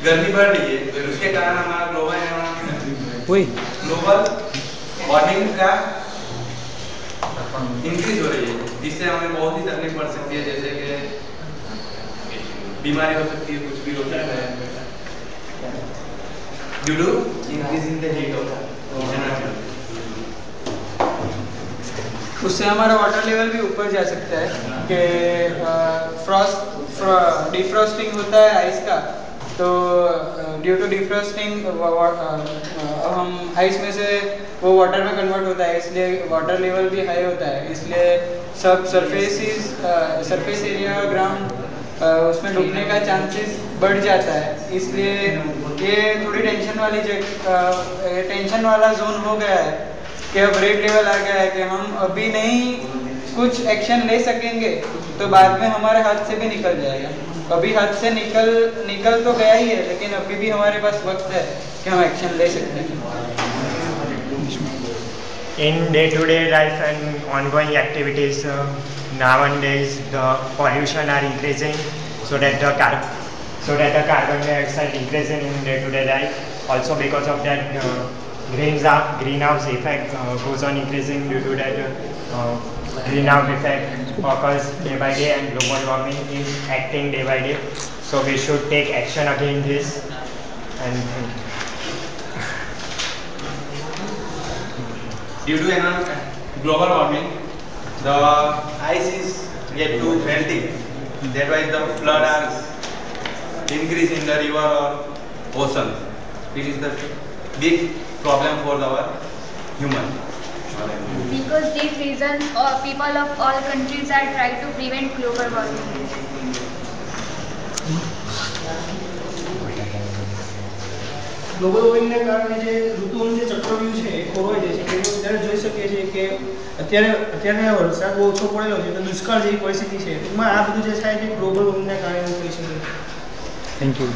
गर्मी बढ़ रही है, तो उसके कारण हमारा ग्लोबल वार्मिंग का इंक्रीज हो रही है, जिससे हमें बहुत ही तकलीफ पड़ सकती है, जैसे कि बीमारी हो सकती है, कुछ भी हो सकता है due to increasing the heat of environment. उससे हमारा वाटर लेवल भी ऊपर जा सकता है कि डिफ्रॉस्टिंग होता है आइस का, तो ड्यू टू डिफ्रॉस्टिंग हम आइस में से वो वाटर में कन्वर्ट होता है, इसलिए वाटर लेवल भी हाई होता है, इसलिए सब सरफेस एरिया ग्राउंड उसमें डूबने का चांसेस बढ़ जाता है। इसलिए ये थोड़ी टेंशन वाला जोन हो गया है कि अब रेड लेवल आ गया है कि हम अभी नहीं कुछ एक्शन ले सकेंगे तो बाद में हमारे हाथ से भी निकल जाएगा। अभी हाथ से निकल तो गया ही है, लेकिन अभी भी हमारे पास वक्त है कि हम एक्शन ले सकते हैं। In day-to-day life and ongoing activities, nowadays the pollution are increasing, so that the carbon dioxide increasing in day-to-day life. Also because of that, greenhouse effect goes on increasing. Due to that, greenhouse effect occurs day by day, and global warming is acting day by day. So we should take action against this. And due to global warming, the ice is yet to melting. That why the flood are increase in the river or ocean. It is the big problem for our human. Because these reasons, people of all countries are trying to prevent global warming. Global વોર્મિંગને કારણે જે ઋતુનું જે ચક્રવ્યૂહ છે એ ખોરવાઈ જાય છે. ત્યારે જોઈ શકીએ છીએ કે અત્યારે વરસાદ બહુ ઓછો પડેલો છે, તો દુષ્કાળ જેવી પરિસ્થિતિ છે. ટૂંકમાં આ બધું જે થાય છે ગ્લોબલ વોર્મિંગના કારણે થઈ શકે છે. thank you.